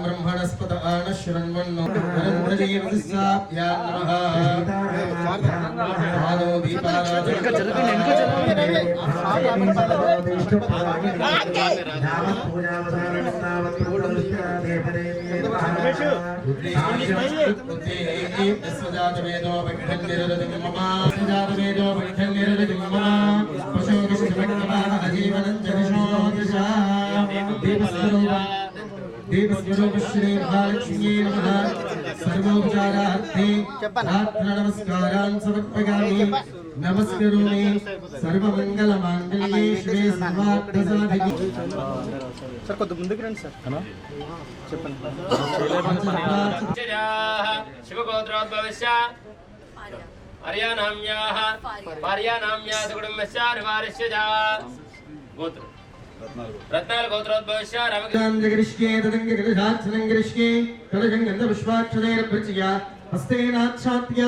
ब्रह्मणस्पत आनश्रवन्नो देवस्वरूप श्री महालक्ष्मी नमः सर्वोपचारार्थे नमस्कारान् समर्पयामि नमस्करोमि सर्वमंगलमांगल्ये शिवे सर्वार्थसाधिके सर కొద్ది ముందుకు రండి సార్ అన్న చెప్పండి శివగోత్రోద్భవస్య ఆర్యానామ్యాః పార్యానామ్యాః కుటుంబస్య నివారస్య జ గోత్ర रत्नाल गोत्रोद्भवस्य रामगृष्के तदंगगृहात्सनंगृष्के कलजंगन्धपुष्पाक्षरैर्भृज्य हस्तेनाच्छाद्य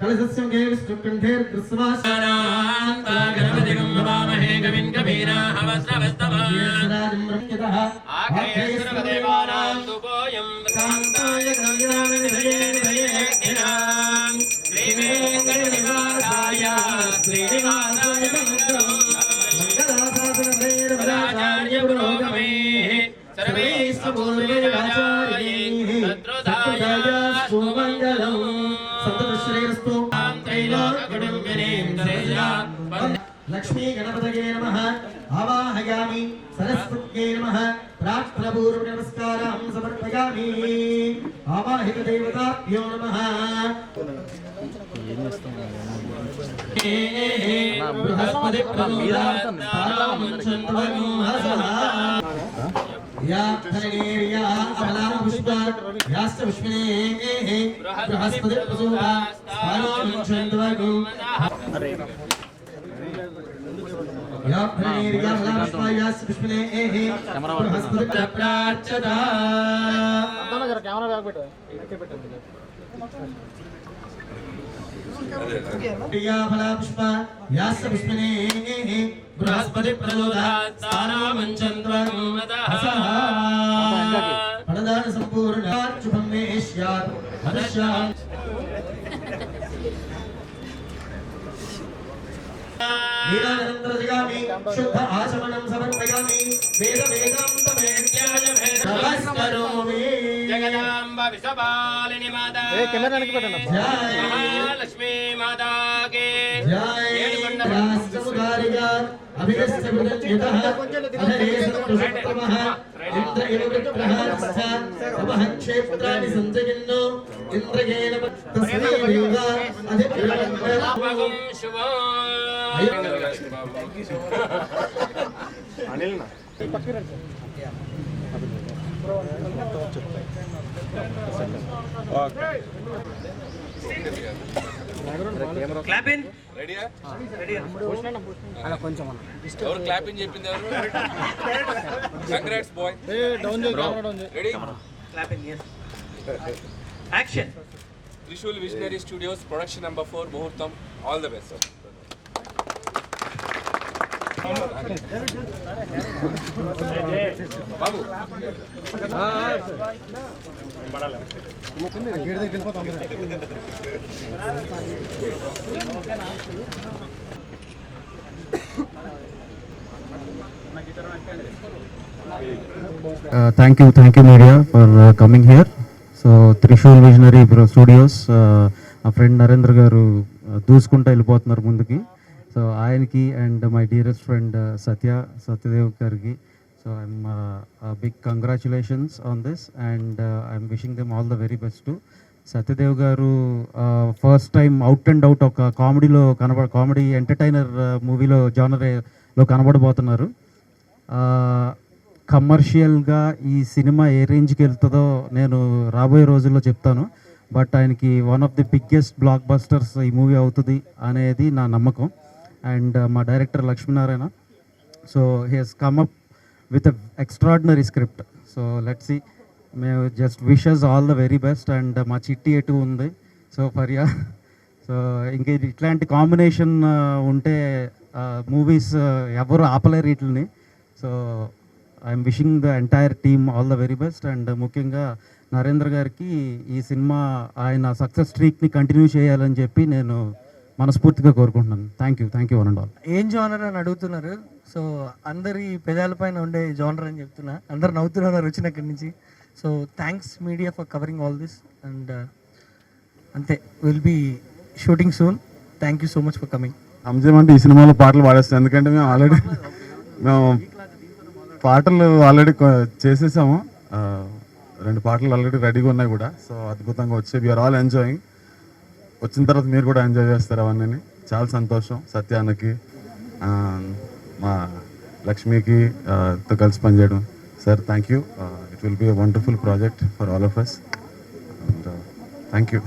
कलशस्य मुखे विष्णुकण्ठैर्दृश्यमानान्ता गणपतिं नमामहे कविं कवीनाहवस्रवस्तमः आख्येश्वरदेवानां दुपोयं कान्ताय कल्याणनिधये निधयेऽग्निनां श्रीवेङ्कटनिवासाय श्रीनिवासाय मंगलम् लक्ष्मी गणपतये नमः आवाहयामि सरस्वत्यै नमः प्रार्थनापूर्वक नमस्कारं समर्पयामि आवाहित देवताभ्यो नमः बृहस्पति या धनेर्या अमलापुष्पा यास्य पुष्पिने बृहस्पति प्रसूता स्थानोऽनुच्छन्द्वगो या धनेर्या अमलापुष्पा यास्य पुष्पिने बृहस्पति प्रार्थ्यता अम्मा जरा कैमरा बैक बैठो इधर बैठो प्रिया फलापुष्पा यास्य पुष्पिने बृहस्पति प्रचोदयात् स्थानामञ्चन्द्वं फलदान सम्पूर्णात् शुभं मे स्यात् हदस्याम् वेदानन्तरं जगामि शुद्ध आचमनं समर्पयामि वेद वेदान्तमेत्याय भेदकरोमि जगदाम्ब विश्वपालिनी माता महालक्ष्मी माता के जय राष्ट्रमुदारिका अभिगस्य विदज्यतः अधरेशतुषत्तमः इंद्र इव वृत्रः अवह क्षेत्राणि सञ्जयन्नो इंद्रयेन तस्मै देवा अधिकृतं शुभम् अनिल ना క్లాప్ ఇన్ రెడీయా రెడీయా అలా కొంచెం ఎవరు క్లాప్ ఇన్ చెప్పింది ఎవరు కంగ్రాట్స్ బాయ్ డౌన్ చేయి కెమెరా డౌన్ చేయి ready clap in yes action Trishul visionary studios production number 4 ముహూర్తం all the best Babu Thank you media for coming here. So Trishul Visionary Studios, a friend Narendra garu దూసుకుంటూ వెళ్ళిపోతున్నారు ముందుకి. So ఆయనకి and my dearest friend Satyadev గారికి so I'm big congratulations on this and I'm wishing them all the very best to Satyadev garu. First time out and out ఒక comedy entertainer మూవీలో జానర్లో కనబడబోతున్నారు. కమర్షియల్గా ఈ సినిమా ఏ రేంజ్కి వెళ్తుందో నేను రాబోయే రోజుల్లో చెప్తాను. బట్ ఆయనకి one of the biggest blockbusters ఈ మూవీ అవుతుంది అనేది నా నమ్మకం. అండ్ మా director Lakshminarayana, so he has come up with a extraordinary script. So let's see మేము just wishes all the very best. And మా చిట్టి ఎటు ఉంది, సో ఫర్యా. సో ఇంకా ఇట్లాంటి కాంబినేషన్ ఉంటే మూవీస్ ఎవరు ఆపలేరు వీటిని. So I'm wishing the entire team all the very best. And ముఖ్యంగా నరేంద్ర గారికి ఈ సినిమా ఆయన సక్సెస్ స్ట్రీక్ని కంటిన్యూ చేయాలని చెప్పి నేను మనస్ఫూర్తిగా కోరుకుంటున్నాను. Thank you one and all. ఏం జోనర్ అని అడుగుతున్నారు. సో అందరి పెదాల పైన ఉండే జోనర్ అని చెప్తున్నా. అందరు నవ్వుతున్నారు వచ్చినక్కడి నుంచి. So thanks media for covering all this. And అంతే, will be shooting soon. Thank you so much for coming. అంటే ఈ సినిమాలో పాటలు పాడేస్తాం, ఎందుకంటే మేము పాటలు ఆల్రెడీ చేసేసాము. 2 పాటలు ఆల్రెడీ రెడీగా ఉన్నాయి కూడా. సో అద్భుతంగా వచ్చాయి. We are all enjoying. వచ్చిన తర్వాత మీరు కూడా ఎంజాయ్ చేస్తారు అవన్నీ. చాలా సంతోషం. సత్యానికి, మా లక్ష్మికి తో కలిసి పనిచేయడం. Sir thank you. It will be a wonderful project for all of us. Thank you.